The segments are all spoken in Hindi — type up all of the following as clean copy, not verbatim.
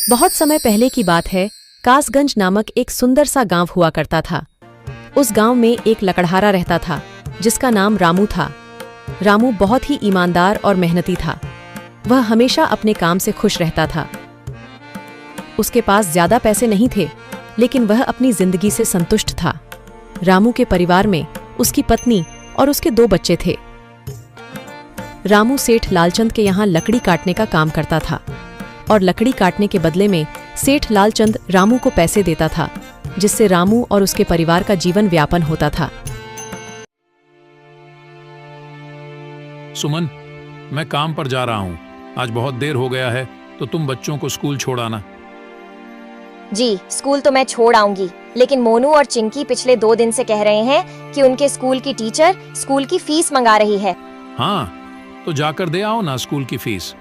बहुत समय पहले की बात है। कासगंज नामक एक सुंदर सा गांव हुआ करता था। उस गांव में एक लकड़हारा रहता था जिसका नाम रामू था। रामू बहुत ही ईमानदार और मेहनती था। वह हमेशा अपने काम से खुश रहता था। उसके पास ज्यादा पैसे नहीं थे, लेकिन वह अपनी जिंदगी से संतुष्ट था। रामू के परिवार में उसकी पत्नी और उसके 2 बच्चे थे। रामू सेठ लालचंद के यहाँ लकड़ी काटने का काम करता था और लकड़ी काटने के बदले में सेठ लालचंद रामू को पैसे देता था, जिससे रामू और उसके परिवार का जीवन व्यापन होता था। सुमन, मैं काम पर जा रहा हूँ। आज बहुत देर हो गया है, तो तुम बच्चों को स्कूल छोड़ आना। जी, स्कूल तो मैं छोड़ आऊंगी, लेकिन मोनू और चिंकी पिछले 2 दिन से कह रहे हैं कि उनके स्कूल की टीचर स्कूल की फीस मंगा रही है। हाँ, तो जाकर दे आओ ना स्कूल की फीस।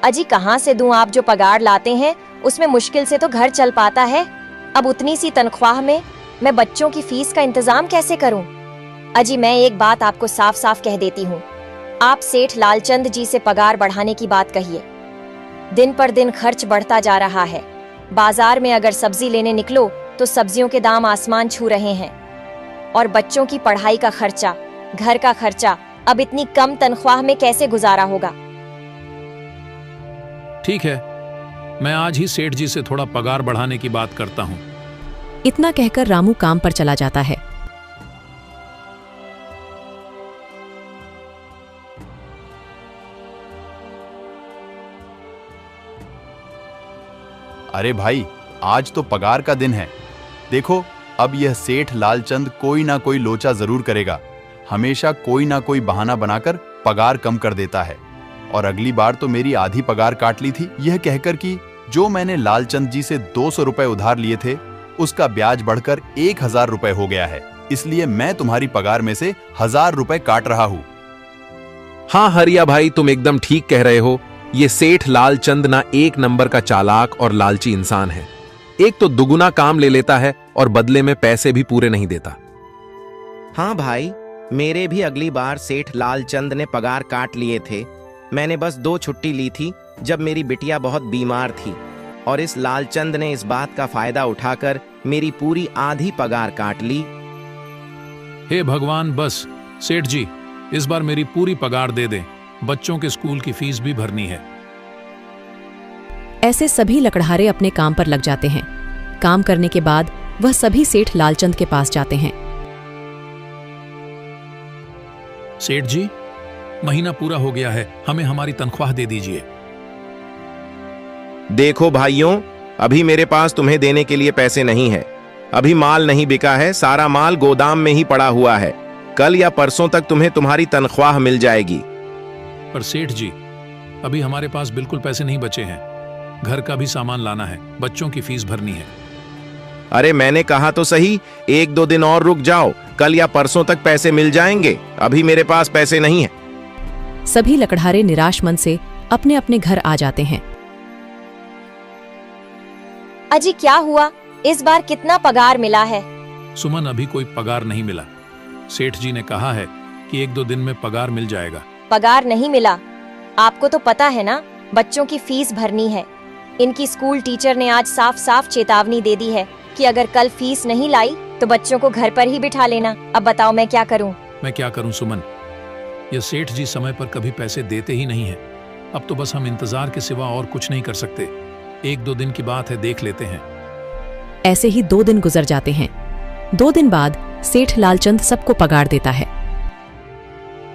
अजी कहाँ से दूं? आप जो पगार लाते हैं उसमें मुश्किल से तो घर चल पाता है। अब उतनी सी तनख्वाह में मैं बच्चों की फीस का इंतजाम कैसे करूं? अजी मैं एक बात आपको साफ साफ कह देती हूँ, आप सेठ लालचंद जी से पगार बढ़ाने की बात कहिए। दिन पर दिन खर्च बढ़ता जा रहा है। बाजार में अगर सब्जी लेने निकलो तो सब्जियों के दाम आसमान छू रहे हैं, और बच्चों की पढ़ाई का खर्चा, घर का खर्चा अब इतनी कम तनख्वाह में कैसे गुजारा होगा? ठीक है, मैं आज ही सेठ जी से थोड़ा पगार बढ़ाने की बात करता हूँ। इतना कहकर रामू काम पर चला जाता है। अरे भाई, आज तो पगार का दिन है। देखो, अब यह सेठ लालचंद कोई ना कोई लोचा जरूर करेगा। हमेशा कोई ना कोई बहाना बनाकर पगार कम कर देता है। और अगली बार तो मेरी आधी पगार काट ली थी, यह कहकर कि जो मैंने लालचंद जी से 200 रुपए उधार लिए थे उसका ब्याज बढ़कर 1000 रुपए हो गया है। इसलिए मैं तुम्हारी पगार में से 1000 रुपए काट रहा हूँ। हाँ हरिया भाई, तुम एकदम ठीक कह रहे हो। ये सेठ लालचंद ना एक नंबर का चालाक और लालची इंसान है। एक तो दुगुना काम ले लेता है और बदले में पैसे भी पूरे नहीं देता। हाँ भाई, मेरे भी अगली बार सेठ लालचंद ने पगार काट लिए थे। मैंने बस 2 छुट्टी ली थी जब मेरी बिटिया बहुत बीमार थी, और इस लालचंद ने इस बात का फायदा उठाकर मेरी पूरी आधी पगार काट ली। हे भगवान, बस सेठ जी इस बार मेरी पूरी पगार दे दें। बच्चों के स्कूल की फीस भी भरनी है। ऐसे सभी लकड़हारे अपने काम पर लग जाते हैं। काम करने के बाद वह सभी सेठ लालचंद के पास जाते हैं। सेठ जी, महीना पूरा हो गया है, हमें हमारी तनख्वाह दे दीजिए। देखो भाइयों, अभी मेरे पास तुम्हें देने के लिए पैसे नहीं है। अभी माल नहीं बिका है, सारा माल गोदाम में ही पड़ा हुआ है। कल या परसों तक तुम्हें तुम्हारी तनख्वाह मिल जाएगी। पर सेठ जी, अभी हमारे पास बिल्कुल पैसे नहीं बचे हैं। घर का भी सामान लाना है, बच्चों की फीस भरनी है। अरे मैंने कहा तो सही, 1-2 दिन और रुक जाओ, कल या परसों तक पैसे मिल जाएंगे। अभी मेरे पास पैसे नहीं है। सभी लकड़हारे निराश मन से अपने अपने घर आ जाते हैं। अजी क्या हुआ? इस बार कितना पगार मिला है? सुमन, अभी कोई पगार नहीं मिला। सेठ जी ने कहा है कि 1-2 दिन में पगार मिल जाएगा। पगार नहीं मिला? आपको तो पता है ना, बच्चों की फीस भरनी है। इनकी स्कूल टीचर ने आज साफ साफ चेतावनी दे दी है कि अगर कल फीस नहीं लाई तो बच्चों को घर पर ही बिठा लेना। अब बताओ मैं क्या करूं? मैं क्या करूं सुमन, ये सेठ जी समय पर कभी पैसे देते ही नहीं है। अब तो बस हम इंतजार के सिवा और कुछ नहीं कर सकते। 1-2 दिन की बात है, देख लेते हैं। ऐसे ही 2 दिन गुजर जाते हैं। 2 दिन बाद सेठ लालचंद सबको पगार देता है।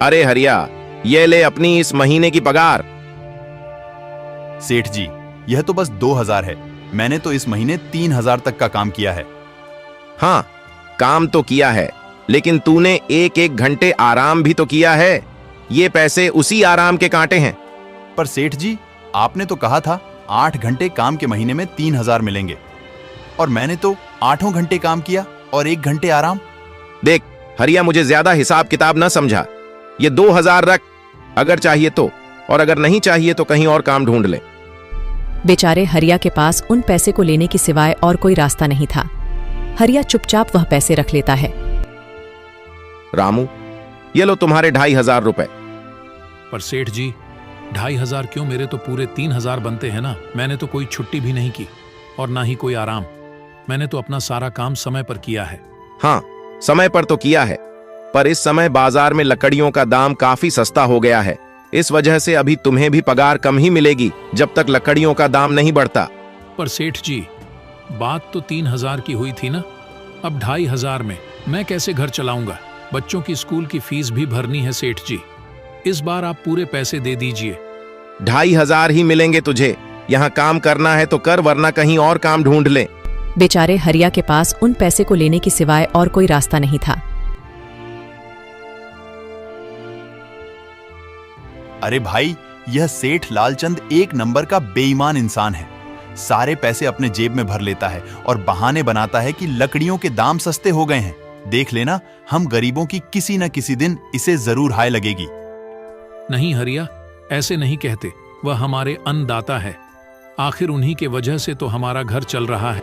अरे हरिया, ये ले अपनी इस महीने की पगार। सेठ जी, यह तो बस 2000 है। मैंने तो इस महीने 3000 तक का काम किया है। हाँ, काम तो किया है, लेकिन तूने 1-1 घंटे आराम भी तो किया है। ये पैसे उसी आराम के कांटे हैं। पर सेठ जी, आपने तो कहा था 8 घंटे काम के महीने में 3000 मिलेंगे, और मैंने तो 8 घंटे काम किया और 1 घंटे आराम। देख हरिया, मुझे ज्यादा हिसाब किताब न समझा। ये 2000 रख, अगर चाहिए तो, और अगर नहीं चाहिए तो कहीं और काम ढूंढ ले। बेचारे हरिया के पास उन पैसे को लेने की सिवाय और कोई रास्ता नहीं था। हरिया चुपचाप वह पैसे रख लेता है। रामू, ये लो तुम्हारे 2500 रुपए। पर सेठ जी, 2,500 क्यों, मेरे तो पूरे 3,000 बनते हैं ना। मैंने तो कोई छुट्टी भी नहीं की और ना ही कोई आराम। मैंने तो अपना सारा काम समय पर किया है। हाँ, समय पर तो किया है, पर इस समय बाजार में लकड़ियों का दाम काफी सस्ता हो गया है। इस वजह से अभी तुम्हें भी पगार कम ही मिलेगी जब तक लकड़ियों का दाम नहीं बढ़ता। पर सेठ जी, बात तो 3,000 की हुई थी ना। अब 2,500 में मैं कैसे घर चलाऊंगा? बच्चों की स्कूल की फीस भी भरनी है सेठ जी। इस बार आप पूरे पैसे दे दीजिए। 2,500 ही मिलेंगे तुझे। यहाँ काम करना है तो कर, वरना कहीं और काम ढूंढ ले। बेचारे हरिया के पास उन पैसे को लेने की सिवाय और कोई रास्ता नहीं था। अरे भाई, यह सेठ लालचंद एक नंबर का बेईमान इंसान है। सारे पैसे अपने जेब में भर लेता है और बहाने बनाता है कि लकड़ियों के दाम सस्ते हो गए हैं। देख लेना, हम गरीबों की किसी न किसी दिन इसे जरूर हाय लगेगी। नहीं हरिया, ऐसे नहीं कहते। वह हमारे अन्नदाता है। आखिर उन्हीं के वजह से तो हमारा घर चल रहा है।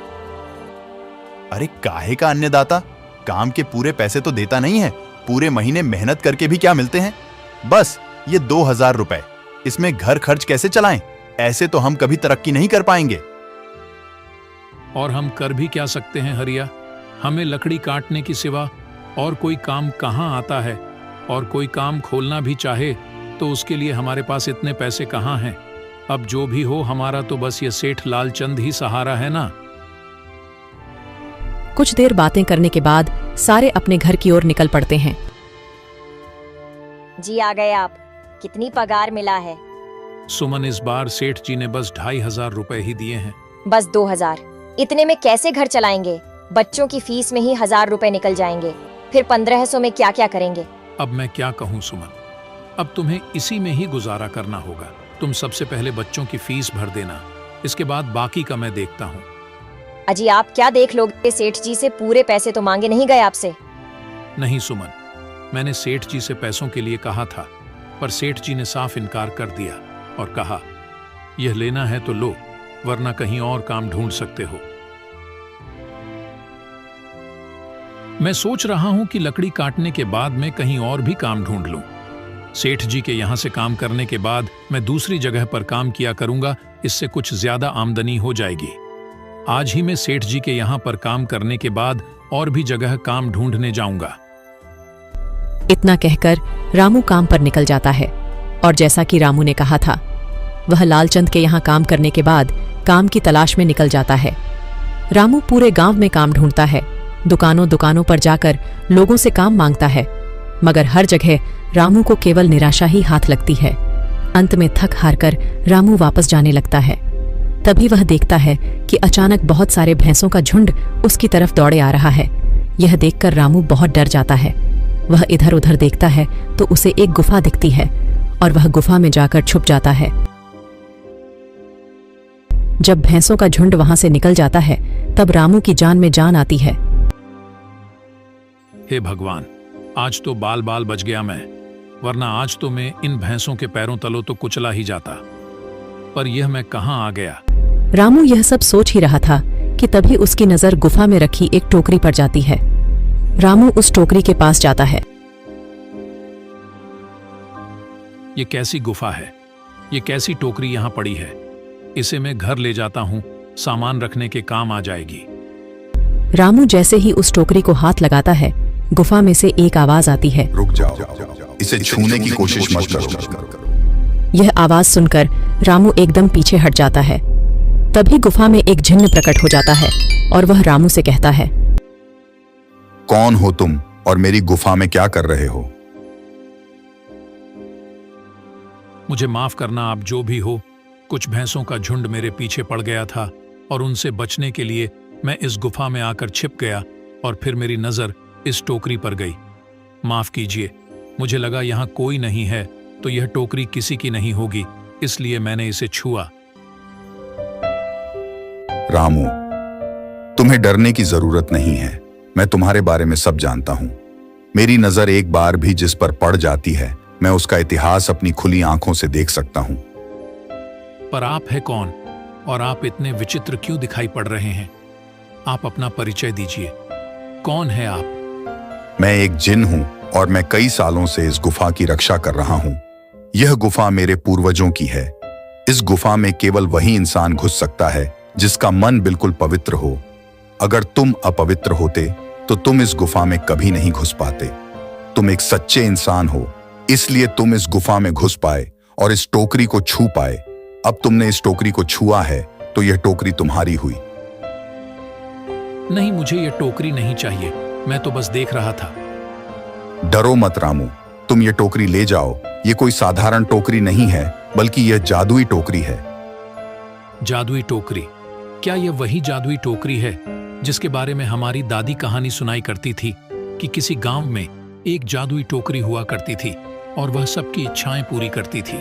अरे काहे का अन्नदाता? काम के पूरे पैसे तो देता नहीं है। पूरे महीने मेहनत करके भी क्या मिलते हैं? बस ये 2,000 रुपए। इसमें घर खर्च कैसे चलाएं? ऐसे तो हम कभी तरक्की नहीं कर पाएंगे। और हम कर भी क्या सकते हैं हरिया? हमें लकड़ी काटने की सिवा और कोई काम कहाँ आता है? और कोई काम खोलना भी चाहे तो उसके लिए हमारे पास इतने पैसे कहाँ हैं? अब जो भी हो, हमारा तो बस ये सेठ लालचंद ही सहारा है ना। कुछ देर बातें करने के बाद सारे अपने घर की ओर निकल पड़ते हैं। जी आ गए आप। कितनी पगार मिला है? सुमन, इस बार सेठ जी ने बस 2,500 रुपए ही दिए हैं। बस 2,000? इतने में कैसे घर चलाएंगे? बच्चों की फीस में ही 1,000 रुपए निकल जाएंगे। फिर 1,500 में क्या क्या करेंगे? अब मैं क्या कहूँ सुमन, अब तुम्हें इसी में ही गुजारा करना होगा। तुम सबसे पहले बच्चों की फीस भर देना, इसके बाद बाकी का मैं देखता हूँ। अजी आप क्या देख लोगे? सेठ जी से पूरे पैसे तो मांगे नहीं गए आपसे? नहीं सुमन, मैंने सेठ जी से पैसों के लिए कहा था, पर सेठ जी ने साफ इनकार कर दिया और कहा, यह लेना है तो लो, वरना कहीं और काम ढूंढ सकते हो। मैं सोच रहा हूं कि लकड़ी काटने के बाद मैं कहीं और भी काम ढूंढ लूं। सेठ जी के यहां से काम करने के बाद मैं दूसरी जगह पर काम किया करूंगा, इससे कुछ ज्यादा आमदनी हो जाएगी। आज ही मैं सेठ जी के यहां पर काम करने के बाद और भी जगह काम ढूंढने जाऊंगा। इतना कहकर रामू काम पर निकल जाता है और जैसा कि रामू ने कहा था, वह लालचंद के यहाँ काम करने के बाद काम की तलाश में निकल जाता है। रामू पूरे गांव में काम ढूंढता है, दुकानों दुकानों पर जाकर लोगों से काम मांगता है, मगर हर जगह रामू को केवल निराशा ही हाथ लगती है। अंत में थक हार कर रामू वापस जाने लगता है। तभी वह देखता है कि अचानक बहुत सारे भैंसों का झुंड उसकी तरफ दौड़े आ रहा है। यह देखकर रामू बहुत डर जाता है। वह इधर उधर देखता है तो उसे एक गुफा दिखती है और वह गुफा में जाकर छुप जाता है। जब भैंसों का झुंड वहां से निकल जाता है तब रामू की जान में जान आती है। हे भगवान, आज तो बाल बाल बच गया मैं, वरना आज तो मैं इन भैंसों के पैरों तलों तो कुचला ही जाता। पर यह मैं कहां आ गया? रामू यह सब सोच ही रहा था कि तभी उसकी नजर गुफा में रखी एक टोकरी पर जाती है। रामू उस टोकरी के पास जाता है। ये कैसी गुफा है? ये कैसी टोकरी यहां पड़ी है? इसे मैं घर ले जाता हूं, सामान रखने के काम आ जाएगी। रामू जैसे ही उस टोकरी को हाथ लगाता है, गुफा में से एक आवाज आती है, रुक जाओ, इसे छूने की कोशिश मत करो। यह आवाज सुनकर रामू एकदम पीछे हट जाता है। तभी गुफा में एक जिन्न प्रकट हो जाता है और वह रामू से कहता है, कौन हो तुम और मेरी गुफा में क्या कर रहे हो? मुझे माफ करना, आप जो भी हो। कुछ भैंसों का झुंड मेरे पीछे पड़ गया था और उनसे बचने के लिए मैं इस गुफा में आकर छिप गया और फिर मेरी नजर इस टोकरी पर गई। माफ कीजिए, मुझे लगा यहाँ कोई नहीं है तो यह टोकरी किसी की नहीं होगी, इसलिए मैंने इसे छुआ। रामू, तुम्हें डरने की जरूरत नहीं है। मैं तुम्हारे बारे में सब जानता हूं। मेरी नजर एक बार भी जिस पर पड़ जाती है, मैं उसका इतिहास अपनी खुली आंखों से देख सकता हूं। पर आप है कौन और आप इतने विचित्र क्यों दिखाई पड़ रहे हैं? आप अपना परिचय दीजिए। कौन है आप? मैं एक जिन हूं और मैं कई सालों से इस गुफा की रक्षा कर रहा हूं। यह गुफा मेरे पूर्वजों की है। इस गुफा में केवल वही इंसान घुस सकता है जिसका मन बिल्कुल पवित्र हो। अगर तुम अपवित्र होते तो तुम इस गुफा में कभी नहीं घुस पाते। तुम एक सच्चे इंसान हो, इसलिए तुम इस गुफा में घुस पाए और इस टोकरी को छू पाए। अब तुमने इस टोकरी को छुआ है तो यह टोकरी तुम्हारी हुई। नहीं, मुझे ये टोकरी नहीं चाहिए, मैं तो बस देख रहा था। डरो मत रामू, तुम ये टोकरी ले जाओ। ये कोई साधारण टोकरी नहीं है, बल्कि यह जादुई टोकरी है। जादुई टोकरी? क्या यह वही जादुई टोकरी है जिसके बारे में हमारी दादी कहानी सुनाई करती थी कि किसी गांव में एक जादुई टोकरी हुआ करती थी और वह सबकी इच्छाएं पूरी करती थी?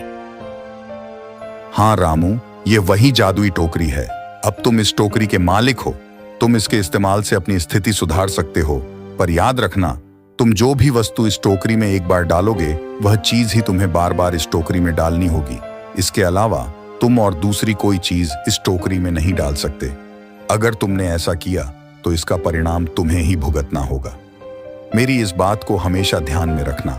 हाँ रामू, ये वही जादुई टोकरी है। अब तुम इस टोकरी के मालिक हो। तुम इसके इस्तेमाल से अपनी स्थिति सुधार सकते हो, पर याद रखना, तुम जो भी वस्तु इस टोकरी में एक बार डालोगे वह चीज ही तुम्हें बार बार इस टोकरी में डालनी होगी। इसके अलावा तुम और दूसरी कोई चीज इस टोकरी में नहीं डाल सकते। अगर तुमने ऐसा किया तो इसका परिणाम तुम्हें ही भुगतना होगा। मेरी इस बात को हमेशा ध्यान में रखना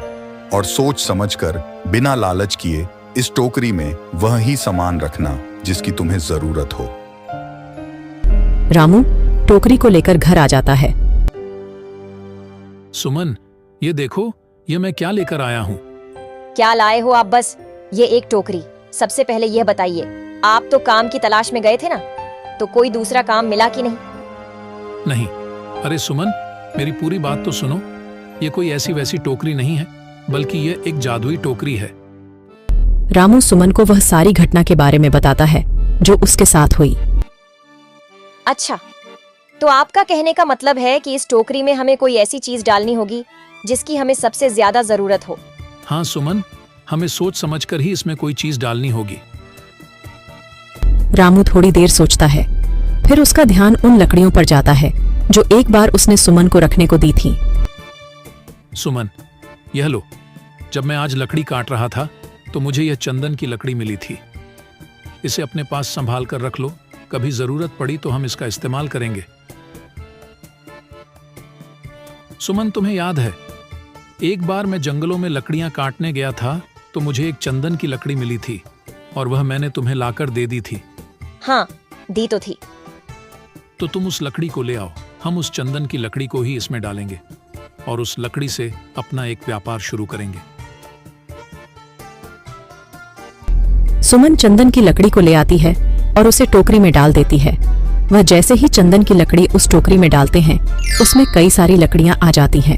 और सोच समझकर बिना लालच किए इस टोकरी में वह ही सामान रखना जिसकी तुम्हें जरूरत हो। रामू टोकरी को लेकर घर आ जाता है। सुमन, ये देखो, ये मैं क्या लेकर आया हूँ। क्या लाए हो आप? बस ये एक टोकरी। सबसे पहले यह बताइए, आप तो काम की तलाश में गए थे ना, तो कोई दूसरा काम मिला कि नहीं? नहीं। अरे सुमन, मेरी पूरी बात तो सुनो। ये कोई ऐसी वैसी टोकरी नहीं है, बल्कि ये एक जादुई टोकरी है। रामू सुमन को वह सारी घटना के बारे में बताता है जो उसके साथ हुई। अच्छा, तो आपका कहने का मतलब है कि इस टोकरी में हमें कोई ऐसी चीज डालनी होगी जिसकी हमें सबसे ज्यादा जरूरत हो। हाँ सुमन, हमें सोच समझकर ही इसमें कोई चीज डालनी होगी। रामू थोड़ी देर सोचता है, फिर उसका ध्यान उन लकड़ियों पर जाता है जो एक बार उसने सुमन को रखने को दी थी। सुमन, यह लो। जब मैं आज लकड़ी काट रहा था तो मुझे यह चंदन की लकड़ी मिली थी। इसे अपने पास संभाल कर रख लो, कभी जरूरत पड़ी तो हम इसका इस्तेमाल करेंगे। सुमन, तुम्हें याद है, एक बार मैं जंगलों में लकड़ियां काटने गया था तो मुझे एक चंदन की लकड़ी मिली थी और वह मैंने तुम्हें लाकर दे दी थी। हाँ, दी तो थी। तो तुम उस लकड़ी को ले आओ। हम उस चंदन की लकड़ी को ही इसमें डालेंगे और उस लकड़ी से अपना एक व्यापार शुरू करेंगे। सुमन चंदन की लकड़ी को ले आती है और उसे टोकरी में डाल देती है। वह जैसे ही चंदन की लकड़ी उस टोकरी में डालते हैं, उसमें कई सारी लकड़ियां आ जाती हैं।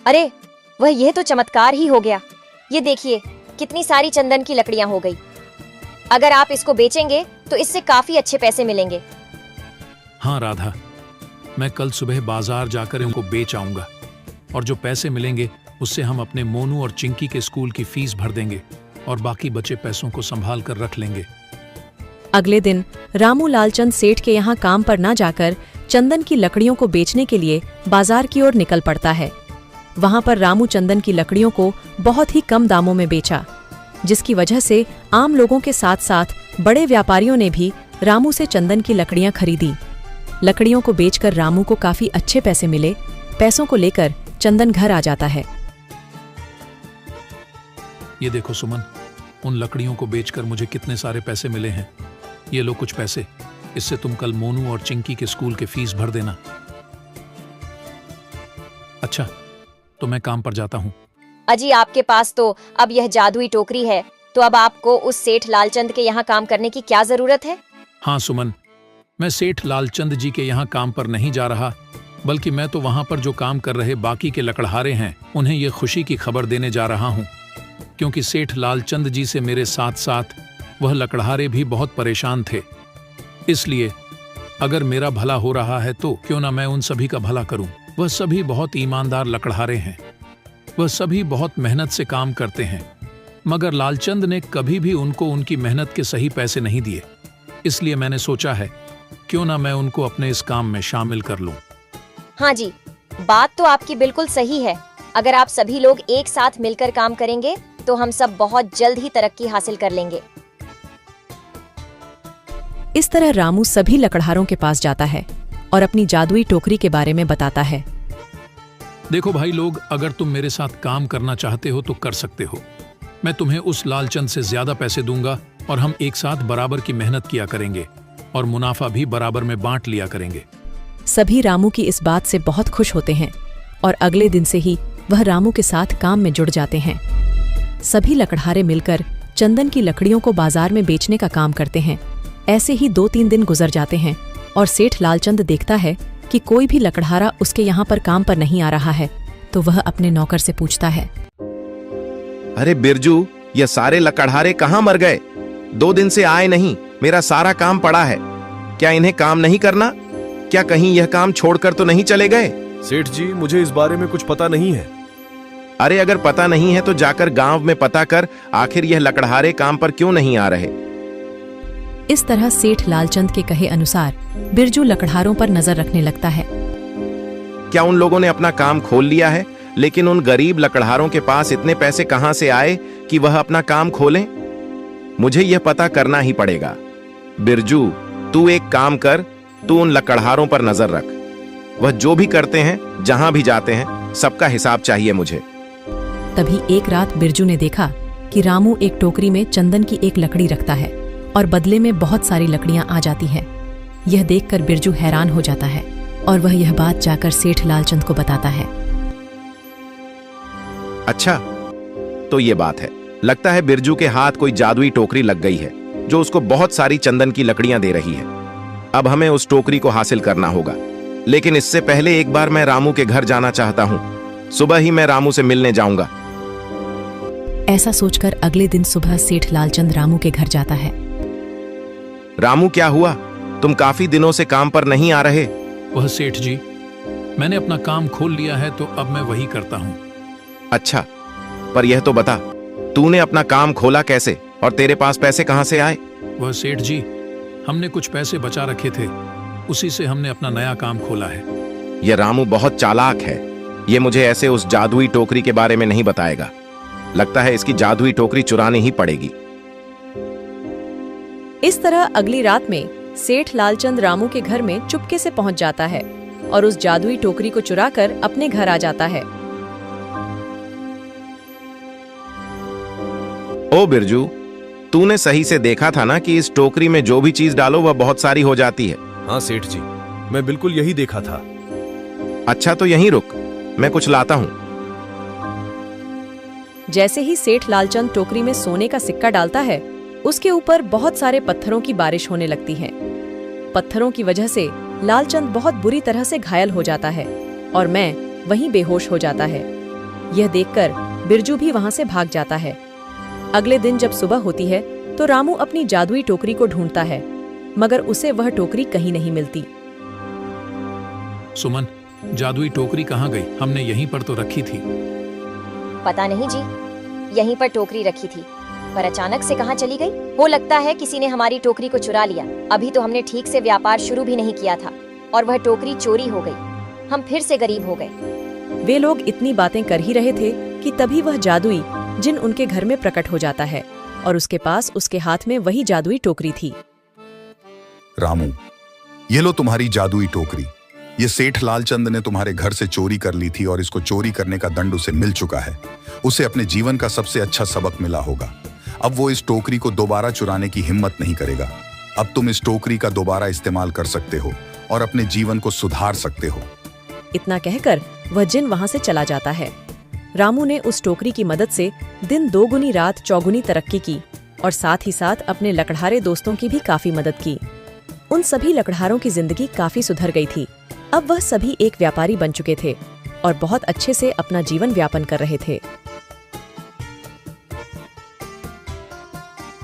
अरे वह, यह तो चमत्कार ही हो गया। ये देखिए, कितनी सारी चंदन की लकड़ियां हो गई। अगर आप इसको बेचेंगे तो इससे काफी अच्छे पैसे मिलेंगे। हाँ राधा, मैं कल सुबह बाजार जाकर इनको बेच आऊंगा और जो पैसे मिलेंगे उससे हम अपने मोनू और चिंकी के स्कूल की फीस भर देंगे और बाकी बचे पैसों को संभाल कर रख लेंगे। अगले दिन रामू लालचंद सेठ के यहाँ काम पर न जाकर चंदन की लकड़ियों को बेचने के लिए बाजार की ओर निकल पड़ता है। वहां पर रामू चंदन की लकड़ियों को बहुत ही कम दामों में बेचा, जिसकी वजह से आम लोगों के साथ साथ बड़े व्यापारियों ने भी रामू से चंदन की लकड़ियां खरीदी। लकड़ियों को बेचकर रामू को काफी अच्छे पैसे मिले। पैसों को लेकर चंदन घर आ जाता है। ये देखो सुमन, उन लकड़ियों को बेचकर मुझे कितने सारे पैसे मिले हैं। ये लो कुछ पैसे, इससे तुम कल मोनू और चिंकी के स्कूल के फीस भर देना। अच्छा, तो मैं काम पर जाता हूँ। अजी, आपके पास तो अब यह जादुई टोकरी है, तो अब आपको उस सेठ लालचंद के यहाँ काम करने की क्या जरूरत है? हाँ सुमन, मैं सेठ लालचंद जी के यहाँ काम पर नहीं जा रहा, बल्कि मैं तो वहां पर जो काम कर रहे बाकी के लकड़हारे हैं उन्हें ये खुशी की खबर देने जा रहा हूँ, क्योंकि सेठ लालचंद जी से मेरे साथ साथ वह लकड़हारे भी बहुत परेशान थे। इसलिए अगर मेरा भला हो रहा है तो क्यों ना मैं उन सभी का भला करूं। वह सभी बहुत ईमानदार लकड़हारे हैं, वह सभी बहुत मेहनत से काम करते हैं, मगर लालचंद ने कभी भी उनको उनकी मेहनत के सही पैसे नहीं दिए। इसलिए मैंने सोचा है क्यों ना मैं उनको अपने इस काम में शामिल कर लूं। हाँ जी, बात तो आपकी बिल्कुल सही है। अगर आप सभी लोग एक साथ मिलकर काम करेंगे तो हम सब बहुत जल्द ही तरक्की हासिल कर लेंगे। इस तरह रामू सभी लकड़हारों के पास जाता है और अपनी जादुई टोकरी के बारे में बताता है। देखो भाई लोग, अगर तुम मेरे साथ काम करना चाहते हो तो कर सकते हो, मैं तुम्हें उस लालचंद से ज्यादा पैसे दूंगा और हम एक साथ बराबर की मेहनत किया करेंगे और मुनाफा भी बराबर में बांट लिया करेंगे। सभी रामू की इस बात से बहुत खुश होते हैं और अगले दिन से ही वह रामू के साथ काम में जुड़ जाते हैं। सभी लकड़हारे मिलकर चंदन की लकड़ियों को बाजार में बेचने का काम करते हैं। ऐसे ही 2-3 दिन गुजर जाते हैं और सेठ लालचंद देखता है कि कोई भी लकड़हारा उसके यहाँ पर काम पर नहीं आ रहा है, तो वह अपने नौकर से पूछता है, अरे बिरजू, ये सारे लकड़हारे कहाँ मर गए? 2 दिन से आए नहीं, मेरा सारा काम पड़ा है। क्या इन्हें काम नहीं करना? क्या कहीं यह काम छोड़कर तो नहीं चले गए? सेठ जी, मुझे इस बारे में कुछ पता नहीं है। अरे अगर पता नहीं है तो जाकर गांव में पता कर, आखिर यह लकड़हारे काम पर क्यों नहीं आ रहे। इस तरह सेठ लालचंद के कहे अनुसार बिरजू लकड़हारों पर नजर रखने लगता है। क्या उन लोगों ने अपना काम खोल लिया है? लेकिन उन गरीब लकड़हारों के पास इतने पैसे कहां से आए कि वह अपना काम खोलें? मुझे यह पता करना ही पड़ेगा। बिरजू, तू एक काम कर, तू उन लकड़हारों पर नजर रख। वह जो भी करते हैं, जहां भी जाते हैं, सबका हिसाब चाहिए मुझे। तभी एक रात बिरजू ने देखा कि रामू एक टोकरी में चंदन की एक लकड़ी रखता है और बदले में बहुत सारी लकड़ियां आ जाती हैं। यह देखकर बिरजू हैरान हो जाता है और वह यह बात जाकर सेठ लालचंद को बताता है। अच्छा, तो ये बात है। लगता है बिरजू के हाथ कोई जादुई टोकरी लग गई है जो उसको बहुत सारी चंदन की लकड़ियां दे रही है। अब हमें उस टोकरी को हासिल करना होगा, लेकिन इससे पहले एक बार मैं रामू के घर जाना चाहता हूं। सुबह ही मैं रामू से मिलने जाऊंगा। ऐसा सोचकर अगले दिन सुबह सेठ लालचंद रामू के घर जाता है। रामू, क्या हुआ? तुम काफी दिनों से काम पर नहीं आ रहे। वह सेठ जी, मैंने अपना काम खोल लिया है तो अब मैं वही करता हूँ। अच्छा, पर यह तो बता, तूने अपना काम खोला कैसे और तेरे पास पैसे कहां से आए? वह सेठ जी, हमने कुछ पैसे बचा रखे थे, उसी से हमने अपना नया काम खोला है। यह रामू बहुत चालाक है। यह मुझे ऐसे उस जादुई टोकरी के बारे में नहीं बताएगा। लगता है इसकी जादुई टोकरी चुरानी ही पड़ेगी। इस तरह अगली रात में सेठ लालचंद रामू के घर में चुपके से पहुंच जाता है और उस जादुई टोकरी को चुराकर अपने घर आ जाता है। ओ बिरजू, तूने सही से देखा था ना कि इस टोकरी में जो भी चीज डालो वह बहुत सारी हो जाती है। हाँ सेठ जी, मैं बिल्कुल यही देखा था। अच्छा, तो यहीं रुक, मैं कुछ लाता हूं। जैसे ही सेठ लालचंद टोकरी में सोने का सिक्का डालता है, उसके ऊपर बहुत सारे पत्थरों की बारिश होने लगती है। पत्थरों की वजह से लालचंद बहुत बुरी तरह से घायल हो जाता है और मैं वहीं बेहोश हो जाता है। यह देखकर बिरजू भी वहां से भाग जाता है। अगले दिन जब सुबह होती है तो रामू अपनी जादुई टोकरी को ढूंढता है, मगर उसे वह टोकरी कहीं नहीं मिलती। सुमन, जादुई टोकरी कहाँ गई? हमने यहीं पर तो रखी थी। पता नहीं जी, यहीं पर टोकरी रखी थी, पर अचानक से कहाँ चली गई? वो लगता है किसी ने हमारी टोकरी को चुरा लिया। अभी तो हमने ठीक से व्यापार शुरू भी नहीं किया था और वह टोकरी चोरी हो गई। हम फिर से गरीब हो गए। वे लोग इतनी बातें कर ही रहे थे कि तभी वह जादुई जिन उनके घर में प्रकट हो जाता है और उसके पास उसके हाथ में वही जादुई टोकरी थी। रामू, ये लो तुम्हारी जादुई टोकरी। ये सेठ लालचंद ने तुम्हारे घर से चोरी कर ली थी और इसको चोरी करने का दंड उसे मिल चुका है। उसे अपने जीवन का सबसे अच्छा सबक मिला होगा। अब वो इस टोकरी को दोबारा चुराने की हिम्मत नहीं करेगा। अब तुम इस टोकरी का दोबारा इस्तेमाल कर सकते हो और अपने जीवन को सुधार सकते हो। इतना कहकर वह जिन वहां से चला जाता है। रामू ने उस टोकरी की मदद से दिन दोगुनी रात चौगुनी तरक्की की और साथ ही साथ अपने लकड़हारे दोस्तों की भी काफी मदद की। उन सभी लकड़हारों की जिंदगी काफी सुधर गई थी। अब वह सभी एक व्यापारी बन चुके थे और बहुत अच्छे से अपना जीवन व्यापन कर रहे थे।